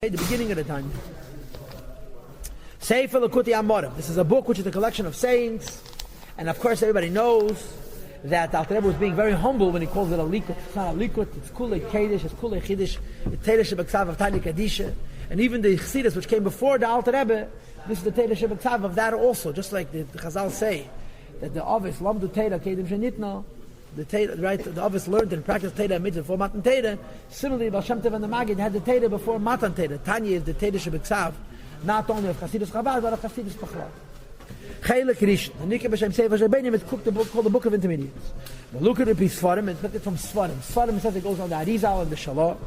The beginning of the Tanya. Sefer L'Kuti Amorim. This is a book which is a collection of sayings, and of course everybody knows that Alter Rebbe was being very humble when he calls it a likut. It's not a likut, it's kulei kedesh, it's kulei chidish, it's teresh b'ksav of Tanya Kadisha, and even the Chassidus which came before the Alter Rebbe, this is the teresh b'ksav of that also, just like the Chazal say that the Ovis lamdu teira kedim shenitno. The Ovis learned and practiced Teda mitzvah before Matan Teda. Similarly, Baal Shem Tov and the Maggid had the Teda before Matan Teda. Tanya is the Teda Shebeksav, not only of Chassidus Chabad, but of Chassidus Pachlal. Chelik Rishon. The Nikah B'Shem Sefer Shebenim is called the Book of Intermediates. The look at the Svarim, it's looked from Svarim. Svarim says it goes on the Arizal and the Shalah.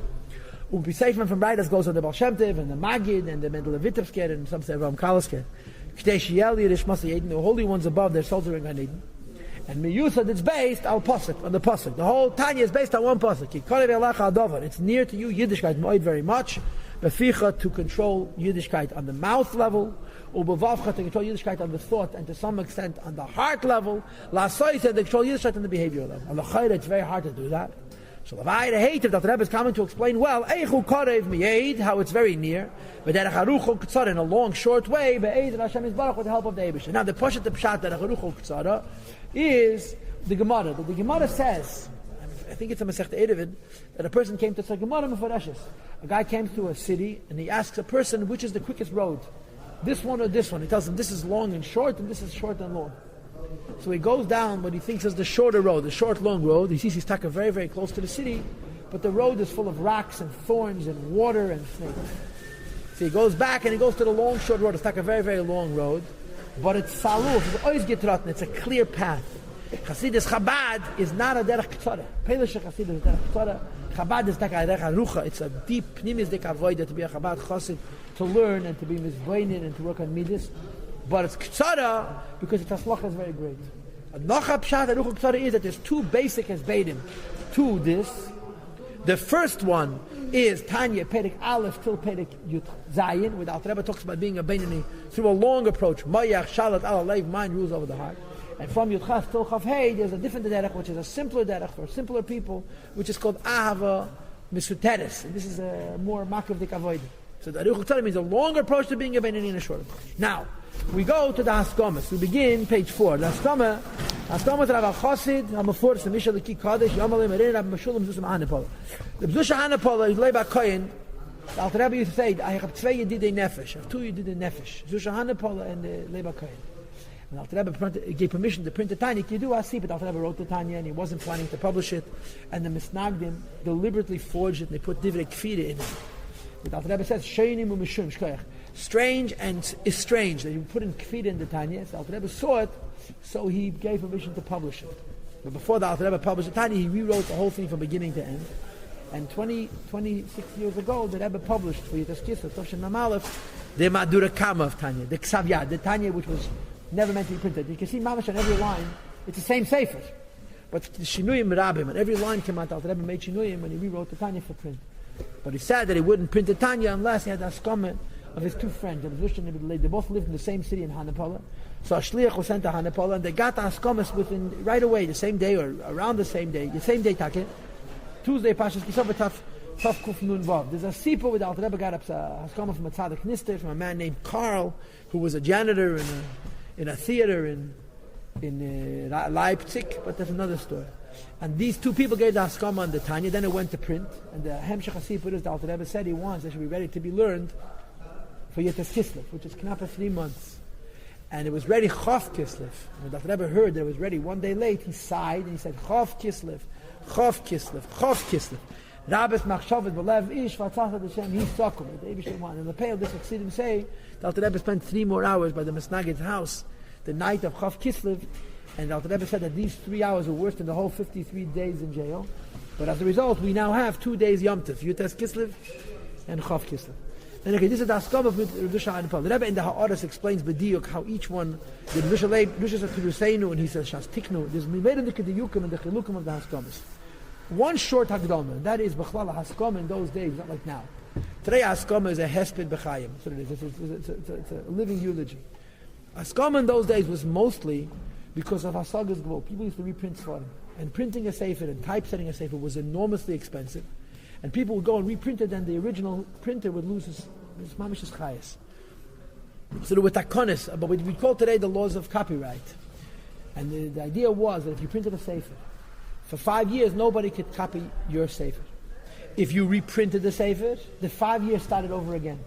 Seifman from writers goes on the Baal Shem Tov and the Maggid and the Mendel Vitebsker and some say Ram Kalasker. K'tei Shiel Yirish Masa Yedin, the holy ones above their souls are in Gan Eden. And Miyusad, it's based on Pasuk, on the Pasuk. The whole Tanya is based on one Pasuk. It's near to you, Yiddishkeit, Moed, very much. Beficha, to control Yiddishkeit on the mouth level. Ubavavcha, to control Yiddishkeit on the thought, and to some extent on the heart level. Lasoy, to control Yiddishkeit on the behavior level. On the Chayra, it's very hard to do that. So the Vayda hate that the Rebbe is coming to explain well, Eichu Karev Mi'ed, how it's very near, but that Acharuchu K'tzara in a long, short way, Be'ed and Hashem is Baruch with the help of the Eibush. Now the Pashat, the Pshat, that Acharuchu K'tzara is the Gemara. The Gemara says, I think it's a Masechta Eruvin, that a person came to say Gemara Mefarashes. A guy came to a city and he asks a person which is the quickest road, this one or this one. He tells him this is long and short and this is short and long. So he goes down what he thinks is the shorter road, the short long road. He sees he's stuck very, very close to the city, but the road is full of rocks and thorns and water and snakes. So he goes back and he goes to the long short road. It's stuck a very, very long road, but it's saluf, it's always getrotten, it's a clear path. Chassidus Chabad is not a derech k'tzara. Pelish Chassidus is derech k'tzara. Chabad is like a derech arucha. It's a deep pnimis dek avoida to be a Chabad chassid, to learn and to be mizvoinin and to work on midas. But it's k'tzara because its haslach is very great. A nocha pshat arucha k'tzara is that there's two basic esbedim to this. The first one is Tanya Perek Aleph till Perek Yud Zayin, where the Alter Rebbe talks about being a Beinani through a long approach. Mayach Shalat Ala Leiv, mind rules over the heart. And from Yud Chaf till Chav Hey, there's a different derech, which is a simpler derech for simpler people, which is called Ahava Misuteres. And this is a more makav dik avoid. So the Aruch Tzara means a longer approach to being a Beinani and a short approach. Now, we go to the Haskamas. We begin page 4. The Haskamas Rav Chosid, Hamafur, Semisha Leki Kadesh, Yamalei Merein, Rav Meshulam, Zusam Hanepola. The Zusha Hanepola is Leba Koyin. The Alter Rebbe used to say, I have two Yedidei Nefesh. I have two Yedidei Nefesh. Zusha Hanepola and Leba Koyin. And Alter Rebbe gave permission to print the Tanya. You do see, but Alter Rebbe wrote the Tanya and he wasn't planning to publish it. And the Misnagdim deliberately forged it and they put Divrei Kfira in it. The Alter Rebbe says, Sheinim u'mishum shkoyach. Strange and is strange that you put in Kfira in the Tanya. So Alter Rebbe saw it, so he gave permission to publish it. But before the Alter Rebbe published the Tanya, he rewrote the whole thing from beginning to end. And 26 years ago, the Rebbe published for Yitas Kislev, Toshin Mamalef, the Madura Kama of Tanya, the Ksavya, the Tanya which was never meant to be printed. You can see Mamash on every line, it's the same Sefer. But the Shinuyim Rabim, and every line came out, Alter Rebbe made Shinuyim when he rewrote the Tanya for print. But he said that he wouldn't print the Tanya unless he had a Askama of his two friends. They both lived in the same city in Hanepola. So a shliach was sent to Hanepola, and they got the Askamas within right away, the same day or around the same day Take Tuesday, Pashas Kisov Taf Kuf Nun Vav. There's a sipa with Alter Rebbe got up a Askama from a Tzadik Nister, from a man named Carl, who was a janitor in a theater in Leipzig, but there's another story. And these two people gave the Haskama on the Tanya, then it went to print, and the Hemshech HaSipur is the Alter Rebbe said he wants, they should be ready to be learned for Yitas Kislev, which is knappa 3 months. And it was ready Chav Kislev. When the Alter Rebbe heard that it was ready one day late, he sighed and he said, Chav Kislev, Chav Kislev, Chav Kislev. Rabbis Machshavet B'lev Ish Vatzach Hashem, he suckled it, the Eibush one. And the Pale, this Chassidim say, the Alter Rebbe spent 3 more hours by the Mesnagid's house, the night of Chav Kislev. And the Alter Rebbe said that these 3 hours were worse than the whole 53 days in jail. But as a result, we now have 2 days Yom Tov, Yutas Kislev and Chav Kislev. And okay, this is the Haskama of Rishon Hanepal. The Rebbe in the Ha'aras explains B'diuk how each one, the Rishon says Piruseinu and he says Shas Tiknu. There's made in the Kediyukim and the Chilukim of the Haskamas. One short Hagdama, that is B'chlal Haskama in those days, not like now. Today Haskama is a Hesped B'chayim. That's what it is. It's a living eulogy. Haskama in those days was mostly because of Hasagas Gvul. People used to reprint Svarim. And printing a Sefer and typesetting a Sefer was enormously expensive. and people would go and reprint it, and the original printer would lose his mamish's chayas. So there were takonis, but what we call today the laws of copyright. And the idea was that if you printed a sefer, for 5 years nobody could copy your sefer. If you reprinted the sefer, the 5 years started over again.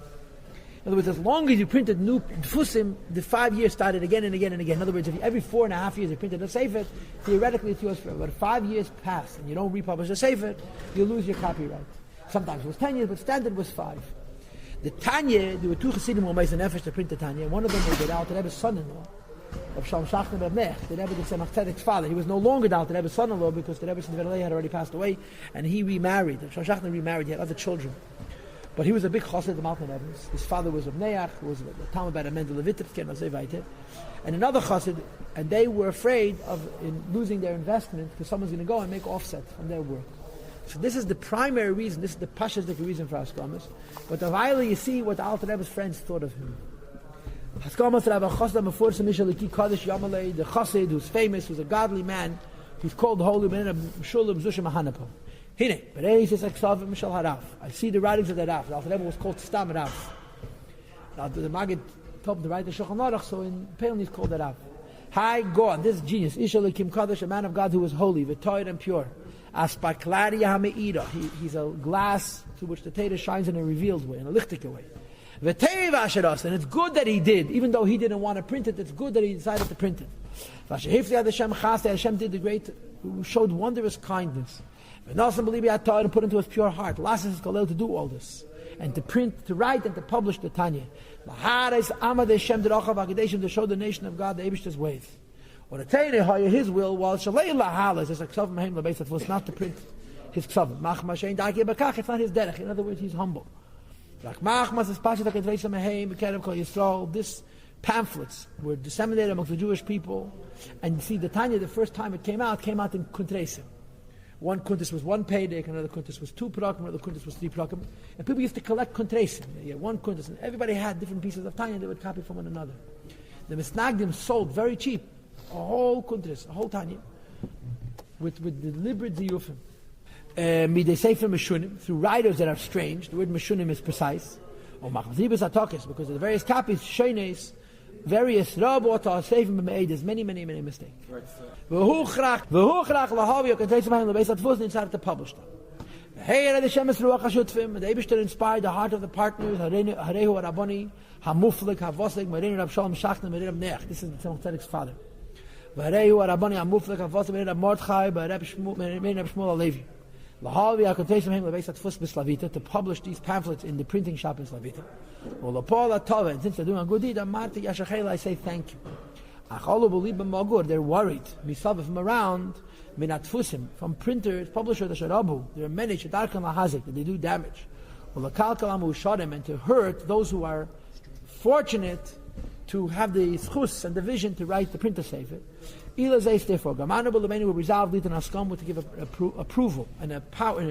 In other words, as long as you printed new Dfusim, the 5 years started again and again and again. In other words, if every 4.5 years you printed a sefer, theoretically it's yours forever. But 5 years pass and you don't republish a sefer, you lose your copyright. Sometimes it was 10 years, but standard was 5. The Tanya, there were 2 Chassidim who made an effort to print the Tanya. One of them was the Alter Rebbe's son-in-law, of Shalom Shachner Reb Nech, the Rebbe, the Tzemach Tzedek's father. He was no longer the Alter Rebbe's son-in-law because the Rebbe's son had already passed away, and he remarried. Shalom Shachner remarried. He had other children. But he was a big chassid of the Malkan Rebbe's. His father was of Neach, who was a Talmud by the Mendel Levitevke, and another chassid, and they were afraid of losing their investment because someone's going to go and make offset from their work. So this is the primary reason, this is the pashasdik reason for Haskamas. But the Vaila, you see what the Alter Rebbe's friends thought of him. Haskamas Rabbi Chassid Meforsa Mishaliki Kaddish Yamalei, the chassid who's famous, who's a godly man, who's called holy man of Shulam Zusha Mahanapo. Hine, Berei says Aksav Mishal Harav. I see the writings of that Rav. The Alter Rebbe was called Stam Rav. Now the Maggid told him to write the Shulchan Aruch, so in Paltiel he's called the Rav. Hi, God, this genius, Ishalikim Kaddish, a man of God who was holy, v'toyer and pure. Aspaklaria hameira. He's a glass to which the Torah shines in a revealed way, in a lichtika way. V'teiv asheras, and it's good that he did, even though he didn't want to print it. It's good that he decided to print it. V'shehifli ad Hashem chasdei, Hashem did the great, showed wondrous kindness. V'nasan belibi atar, and put into his pure heart. Lasses is called to do all this, and to print, to write, and to publish the Tanya. Lahares amad Hashem d'rachav ha'kedeshim, to show the nation of God the Eibishter's ways. Or the Torah, his will, while Shalei Lahalas is a Ksav Mehem Lebeisat was not to print his Ksav. Machma Shein Daki Bekach, it's not his derech. In other words, he's humble. Like Machmas is Pashat HaKedveisa Mehem Bekerev Kol Yisrael. This pamphlets were disseminated amongst the Jewish people. And you see, the Tanya, the first time it came out in Kuntresim. One kuntis was 1 payday, another kuntis was 2 prakim, another kuntis was 3 prakim. And people used to collect kuntresim. They had 1 kuntis, and everybody had different pieces of Tanya, they would copy from one another. The Misnagdim sold very cheap a whole kuntris, a whole Tanya, with deliberate ziyufim. Midei sefer meshunim, through writers that are strange. The word meshunim is precise. Or machzibas atokes, because of the various copies, shenes, various rabot, sefer me'edes, many mistakes. V'huchrach lahavi, and take some the base at first and decided to publish them. Hey, the Shemes Ruach HaShutfim, the Eibishter inspired the heart of the partners, Harehu HaRaboni, HaMuflik, HaVoslik, Merein Rab Shalom Shachner, Merein Rab Nech. This is the Tzemach Tzedek's father. Harehu HaRaboni, HaMuflik, HaVoslik, Merein Rab Mordechai, Merein Rab Shmuel HaLevi. Lahavi HaKotesim Hem Lebeis HaTfus B'Slavita, to publish these pamphlets in the printing shop in Slavita. Ulapol HaTova, and since they're doing a good deed, Amarti Yashachela, I say thank you. Acholu B'Libam Magur, they're worried, Misav from around, Minatfusim, from printers, publishers, the Sharabu, there are many Shadarkan Lahazik, that they do damage. Ulakal Shadim, and to hurt those who are fortunate to have the schus and the vision to write the printer sefer. Ila Zeis, therefore, Gamanu B'Lemeni will resolve Litan Haskam to give approval and a power.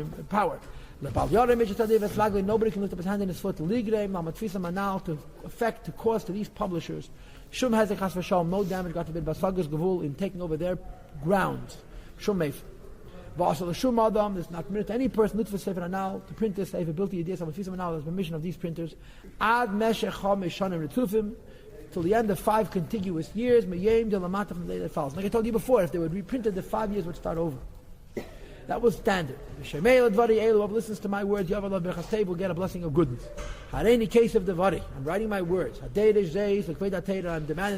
Nobody can lift up his hand in his foot to affect, to cause to these publishers. Shum has a chas v'shalom, no damage, got to bid basagas gavul in taking over their ground. Shum meif. V'asal shum adam, there's not permitted to any person litfus sefer anal to print this sefer built the idea of tfisam anal. There's permission of these printers. Ad meshech chamesh shanim retufim, till the end of 5 contiguous years. Meyem de lamata, from the day that follows. Like I told you before, if they would reprint it, the 5 years would start over. That was standard. Whoever listens to my words, will get a blessing of goodness. Hareini case of the Vari. I'm writing my words. I'm demanding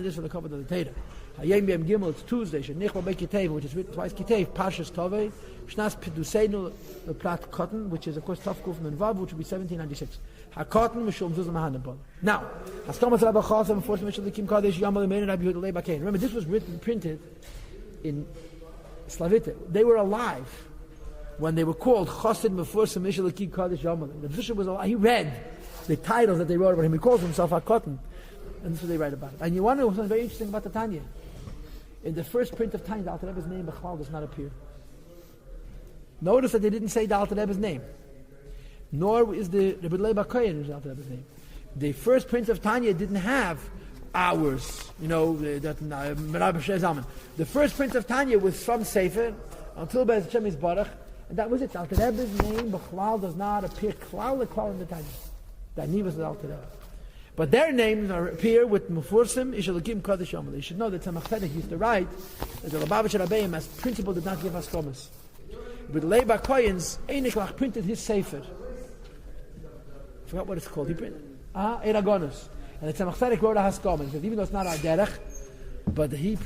this for the cover of the Teda. Hayem Yom Gimel, it's Tuesday. Shenichva Bekitev, which is written twice Kitev. Pashas Tovei. Shnas Peduseinu Plat Cotton, which is of course Tafkuf Menvav, which will be 1796. HaCotton Mishum Zuzah Mahanabon. Now, Haskamas Rabbi Chasam, enforcement of the Kim Kadesh Yamal Meir Rabbi Yehuda Leba Kain. Remember, this was printed in Slavita. They were alive when they were called Chosid Meforsa Mishal Akib Kadesh Yamal. The bishop was alive. He read the titles that they wrote about him. He calls himself HaCotton. And this is what they write about it. And you want to know something very interesting about the Tanya. In the first print of Tanya, the Alter Rebbe's name Bechlal does not appear. Notice that they didn't say the Alter Rebbe's name. Nor is the Rebbe Leba Kohen the Alter Rebbe's name. The first print of Tanya didn't have hours, the first print of Tanya was from Sefer until Be'ez Hashem Yisbarach, And that was it. Alter Rebbe's name, Bechlal, does not appear klal in the Tanya. That Nivas is Alter Rebbe. But their names appear with Mufursim, Ishalakim Kodesh Yomel. You should know that Tzemach Tzedek used to write that the Lubavitcher Rebbeim, as principle, did not give Haskomas. But Leiba Koyens, Einichlach printed his Sefer. I forgot what it's called. He printed Eragonus. And the Tzemach Tzedek wrote a Haskoma. He said, even though it's not our derech, but he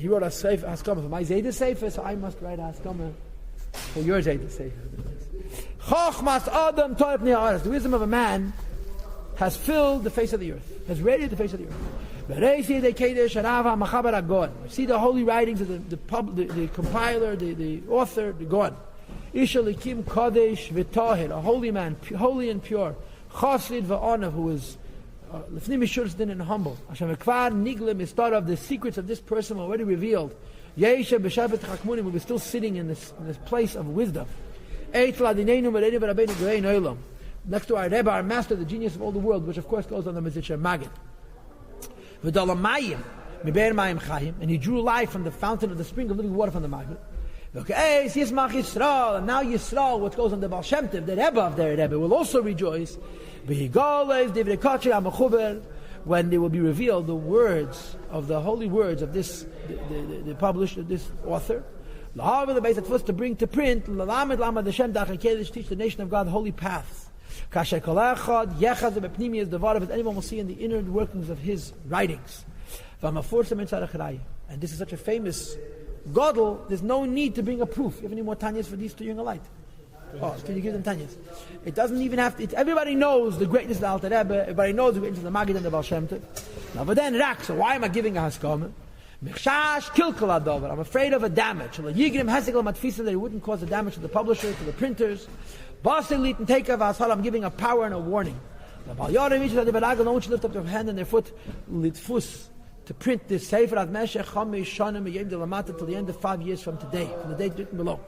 wrote a Sefer, Haskoma for my Zayda Sefer, so I must write a Haskoma for your Zayda Sefer. Chochmas Adam Toip Ne'aretz. The wisdom of a man has filled the face of the earth, has radiated the face of the earth. See the holy writings of the compiler, the author, the God. Ishalikim Kodesh V'Tahir, a holy man, holy and pure. Chasid V'Onav, who is Lefnim Mishurzdin and humble. Hashem Ekvar Niglim is thought of the secrets of this person already revealed. Yesha B'Shabbat Chakmunim, who is still sitting in this place of wisdom. Next to our Rebbe, our master, the genius of all the world, which of course goes on the Mezitcher Magid. And he drew life from the fountain of the spring of living water from the Magid. And now Yisrael, what goes on the Baal Shem Tov, the Rebbe of their Rebbe, will also rejoice when they will be revealed the words of the holy words of this, the published, this author. The base at first to bring to print, teach the nation of God holy paths. Is anyone will see in the inner workings of his writings. And this is such a famous Godel, there's no need to bring a proof. You have any more Tanyas for these two young alike? Oh, can you give them Tanyas? It doesn't even have to, everybody knows the greatness of the Alter Rebbe, everybody knows the greatness of the Magid and the Baal Shem Tov. Now, but then, so why am I giving a Haskama? I'm afraid of a damage. That it wouldn't cause a damage to the publisher, to the printers. I'm giving a power and a warning. No one should lift up their hand and their foot to print this Sefer till the end of 5 years from today, from the date written below.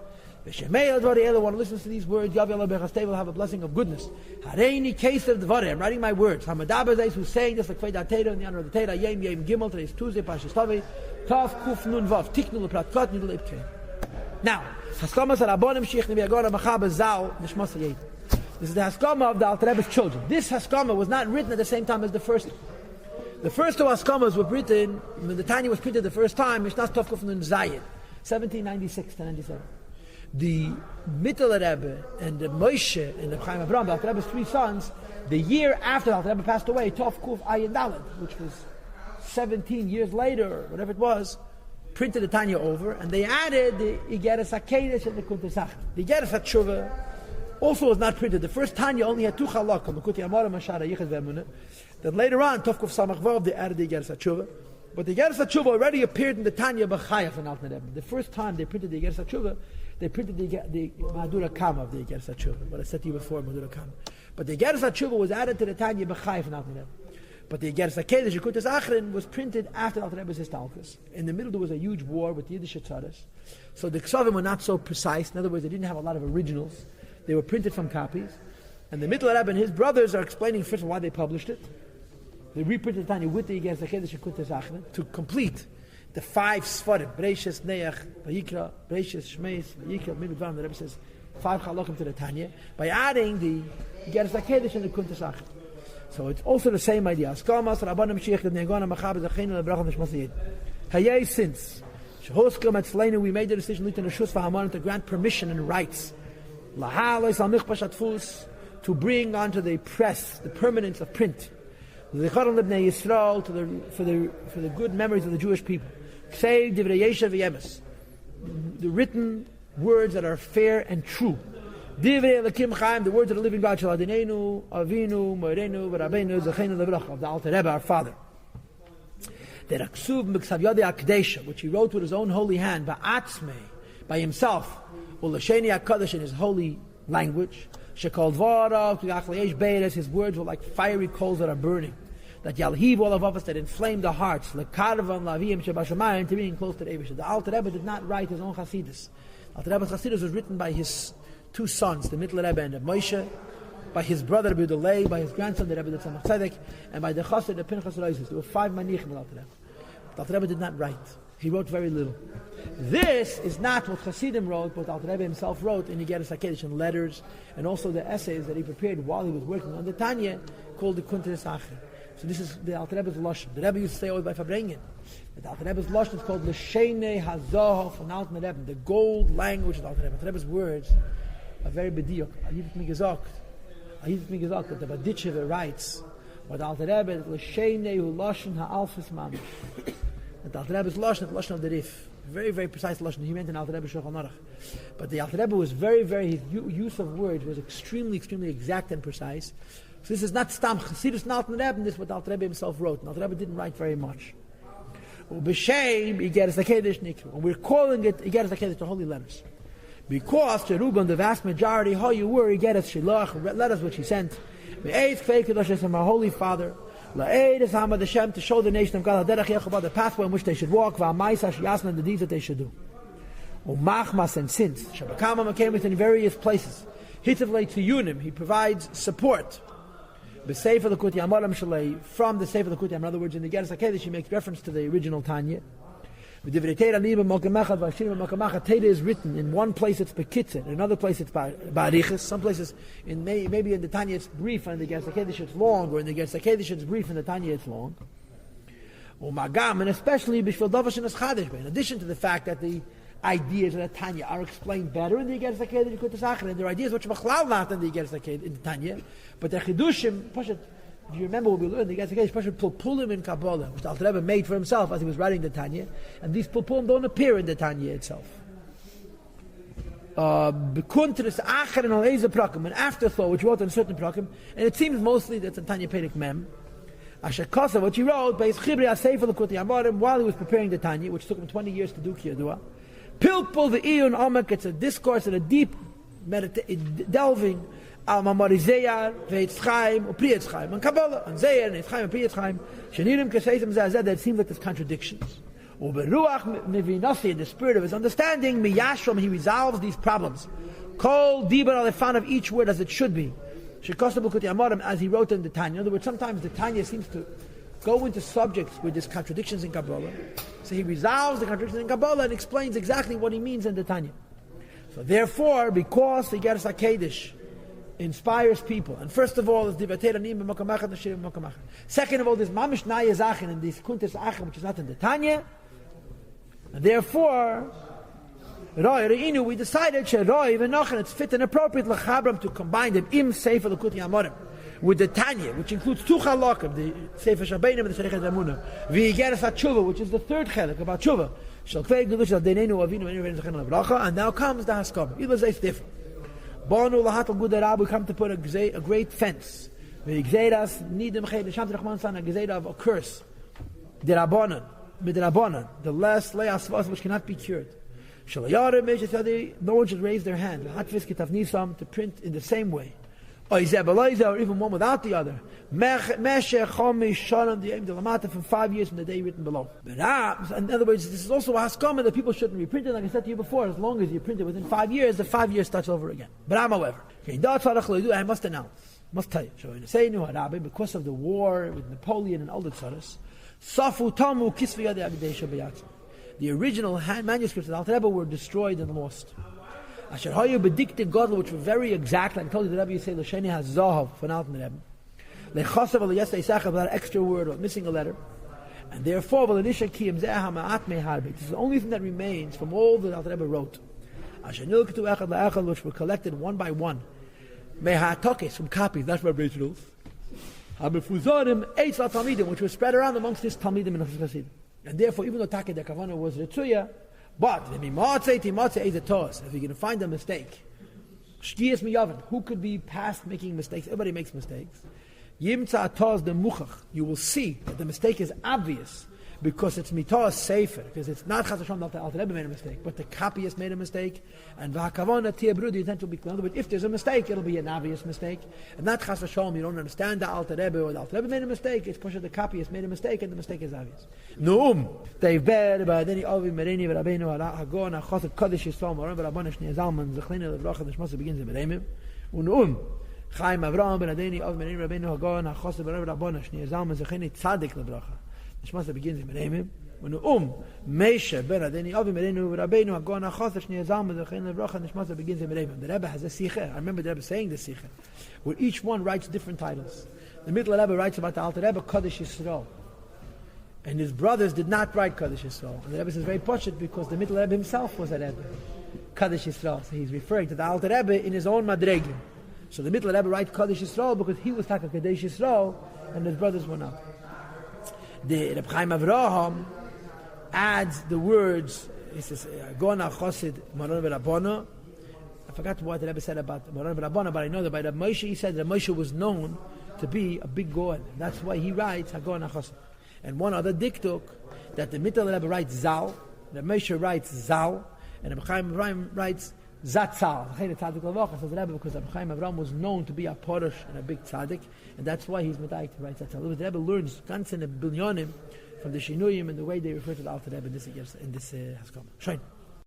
One who listens to these words, will have a blessing of goodness. I'm writing my words. Who's saying this like in the honor of the Torah, Yom Gimel, today is Tuesday, Parshas Tavi, Tav Kuf Nun Vav, Tiknu Leprat Kot, Nidul Epkein. Now, Haskamas Arabonim Sheikh Nevi Agora Machaba Zal Nishmas Yeit. This is the Haskama of the Alter Rebbe's children. This Haskama was not written at the same time as the first. The first two Haskamas were written when the Tanya was printed the first time. Mishnas Tav Kuf Nun Zayin, 1796 to 97. The Mittel Rebbe and the Moshe and the Chaim Avraham, the Alter Rebbe's three sons, the year after the Alter Rebbe passed away, Tov Kuf Ayin Dalet, which was 17 years later, or whatever it was, printed the Tanya over, and they added the Igeres HaKedesh and the Kuntes Achra. The Igeres HaTshuva also was not printed. The first Tanya only had two Chalakim, the Kuti Amara Mashara Yichad Ve'emunah. Then later on, Tov Kuf Samach Vav, they added the Igeres HaTshuva. But the Igeres HaTshuva already appeared in the Tanya B'Chayaf in Alter Rebbe. The first time they printed the Igeres HaTshuva, they printed the Madura Kama of the Igeres HaTshuva. What I said to you before, Madura Kama. But the Igeres HaTshuva was added to the Tanya B'Chayaf in Alter Rebbe. But the Igeres HaKedesh, Yekutas Achrin, was printed after Alter Rebbe's Histalkus. In the middle there was a huge war with the Yiddish Tzaras. So the Ksavim were not so precise. In other words, they didn't have a lot of originals. They were printed from copies. And the Middle Rebbe and his brothers are explaining first why they published it. They reprinted the Tanya with the Igeres HaKedesh, Yekutas Achrin, to complete the 5 Sfarim. Bereishis, Neach, Vayikra, Bereishis, Shmeis, Vayikra, Midvarim. The Rebbe says 5 Chalakim to the Tanya by adding the Igeres HaKedesh and the Kuntes Achrin. So it's also the same idea. Haskamas Rabbanim Sheikh Negona Machab Zachinu LeBracham Nishmas. Hayay since Shehoskam at Slenu, we made the decision to grant permission and rights to bring onto the press the permanence of print. For the good memories of the Jewish people. The written words that are fair and true. The words of the living God, of the Alter Rebbe, our father. Which he wrote with his own holy hand, by himself, in his holy language. His words were like fiery coals that are burning. That yalhiv all of us, that inflame the hearts. To being close to the Eibush. The Alter Rebbe did not write his own Chasidus. Alter Rebbe's Chasidus was written by his 2 sons, the Mittler Rebbe and the Moshe, by his brother Rebbe Delay, by his grandson the Rebbe the Tzemach Tzedek, and by the Chassid the Pinchas Reises. There were 5 Manichim in Alter Rebbe. The Alter Rebbe did not write. He wrote very little. This is not what Hasidim wrote, but Alter Rebbe himself wrote in Igeres HaKedesh, in letters, and also the essays that he prepared while he was working on the Tanya, called the Kuntres Acher. So this is the Alter Rebbe's Lashon. The Rebbe used to say always by Fabrengen. The Alter Rebbe's Lashon is called L'Shene HaZohar von Alten Rebbe, the gold language of the Alter Rebbe. The Rebbe's words are very bediuk. Ahivit mi gesagt, that the Baditchever writes, what the Alter Rebbe is L'Shene Hu Lashon HaAlfis Mamish. That the Alter Rebbe's Lashon is the Lashon of the Rif. Very, very precise Lashon. He meant in Alter Rebbe Shulchan Aruch. But the Alter Rebbe was his use of words was extremely, extremely exact and precise. So this is not Stam Chassidus and Alter Rebbe, this is what Alter Rebbe himself wrote. And Alter Rebbe didn't write very much. B'Shem Igeres HaKedesh Nikru. And we're calling it Igeres HaKedesh, the holy letters. Because Cherubim, the vast majority, how you were Igeres Shilach, letters which he sent. Me'ez Kfei Kedosh from our Holy Father. La'ed is Hamad Hashem, to show the nation of God the pathway in which they should walk, v'amaisa sheyasna, the deeds that they should do. U'machmas, and sins. Shabakama came within various places. Hitivlei Tiyunim, he provides support. B'sefer l'kuti amaram shalei, from the Sefer l'kuti, in other words, in the Igeres HaKedesh, he makes reference to the original Tanya. Teda is written in one place it's Bekitzer, in another place it's Ba'arichas. Some places, maybe in the Tanya it's brief, and in the Igeres HaKedesh it's long, or in the Igeres HaKedesh it's brief, and in the Tanya it's long. And especially in addition to the fact that the ideas of the Tanya are explained better in the Igeres HaKedesh, and there are ideas which are machlal not in the Igeres HaKedesh, in the Tanya, but the Chidushim, if you remember what we learned, the Igeres HaKedesh Pashut Pulpulim in Kabbalah, which the Alter Rebbe made for himself as he was writing the Tanya, and these Pulpulim don't appear in the Tanya itself. Bekuntris Acher and Al-Eza Prakim, an afterthought which he wrote in a certain Prakim, and it seems mostly that's in Tanya Perek Mem. Asher Kosa, what he wrote, Beis Chibri HaSefer L'Kuti Amarim, while he was preparing the Tanya, which took him 20 years to do Kiyadua. Pilpul the Iyun Omek, it's a discourse and a deep delving al Mamarizeya, Veitzchaim, or Prietzchaim, and Kabbalah, and Zeyer, and Eitzchaim, and Prietzchaim, Shenirim Keseisim Zazed, that seems like there's contradictions. Uberuach Mivinasi, in the spirit of his understanding, Miyashram, he resolves these problems. Kol Dibar Alefan, of each word as it should be. Shekostabu Kuti Amarim, as he wrote in the Tanya. In other words, sometimes the Tanya seems to go into subjects where there's contradictions in Kabbalah. So he resolves the contradictions in Kabbalah and explains exactly what he means in the Tanya. So therefore, because the Igeres HaKedesh inspires people, and first of all is Divatei Ranim b'Makamachat Nashirim b'Makamachat. Second of all, there's Mamish Naya Zachin and this Kuntes Acher, which is not in the Tanya, and therefore, Roy Reinu, we decided Roy V'Nochen, it's fit and appropriate L'Chabram to combine them Im Sefer L'Kuti Amorim with the Tanya, which includes two Chalakim, the Sefer Shabbeinu and the Sherechet Amunah, V'Igeres HaTshuva, which is the third Chelek about Tshuva, Shalkvei Gedush Al-Deinenu Avinu V'Enu V'Enu Zachin Al-Bracha, and now comes the Haskam. It was different. Bonu lahatal gudarab, we come to put a great fence. We gzeiras nidem chay the shamter rachman san a gzeira of a curse. Derabanan, midrabanan, the last le'asvas which cannot be cured. Shalayare meishes, no one should raise their hand. Hatvis kitavnisam, to print in the same way. Or even one without the other. Meshech chomish sharon the lamata, from 5 years from the day written below. In other words, this is also a haskama that people shouldn't reprint it. Like I said to you before, as long as you print it within 5 years, the 5 years starts over again. But however, I must tell you, because of the war with Napoleon and all the tzaras, safu tamu kisviyad agdesha b'yatzim. The original manuscripts of the Alter Rebbe were destroyed and lost. Asher hayu bedikte godel, which were very exact. Like I told you, the Rebbe used to say l'sheni hazahav von Alten Rebbe. Lechasav al yesei sachav, without an extra word or missing a letter, and therefore v'lenisha kiyim zeh ha'ma'at meharbe. This is the only thing that remains from all that Alter Rebbe wrote. Asher nilketu echad la'echad, which were collected one by one. Mehatokes, from copies, that's from originals. Hamefuzanim eitz la'talmidim, which were spread around amongst his talmidim and Chasidim. And therefore, even though Taki the Kavanah was Ritzuya, but if you're going to find a mistake, who could be past making mistakes? Everybody makes mistakes. You will see that the mistake is obvious because it's mitah sefer, because it's not Chas Hashem that the Alter Rebbe made a mistake, but the copyist made a mistake, and v'hakavana tiyabru, the intent will be clear. But if there's a mistake, it'll be an obvious mistake, and not Chas Hashem, you don't understand the Alter Rebbe, or the Alter Rebbe made a mistake, it's because the copyist made a mistake, and the mistake is obvious. They've been ba'adeni avi mereni v'rabbeinu ha'gon ha'chosat kodesh yisrael moran v'rabbanu shnei zalman zechlinu levracha the shmasa begins in bereimim Chaim Avram ben Adeni avi mereni rabbeinu ha'gon ha'chosat v'rabbanu shnei zalman zechlinu tzadik levracha. The Shmasa begins in Bereimim. when Meisha ben Adeni Avim Adenu Rabbeinu Hagon HaChosesh Niyazam Medechen Levracha Nishmasa begins in Rebbe. The Rebbe has a Sicha. I remember the Rebbe saying the Sicha, where each one writes different titles. The Middle Rebbe writes about the Alter Rebbe Kodesh Yisrael, and his brothers did not write Kodesh Yisrael. And the Rebbe says very poshut because the Middle Rebbe himself was a Rebbe, Kodesh Yisrael. So he's referring to the Alter Rebbe in his own Madregim. So the Middle Rebbe writes Kodesh Yisrael because he was Taka Kodesh Yisrael, and his brothers were not. The Reb Chaim Avraham adds the words. He says, "Gona Chosid Maron V'Rabbana." I forgot what the Rebbe said about Maron V'Rabbana, but I know that by Reb Moshe he said that Moshe was known to be a big God. That's why he writes Hagon HaChosid. And one other diktuk that the Middle Rebbe writes Zal, the Moshe writes Zal, and Reb Chaim Avraham writes Zatzal. Says the Rebbe because Reb Chaim Avraham was known to be a Porush and a big tzaddik, and that's why he's medayik to write Zatzal. The Rebbe learns ganze bilyonim from the Shinuyim and the way they refer to the Alter Rebbe in this Haskama. Shine.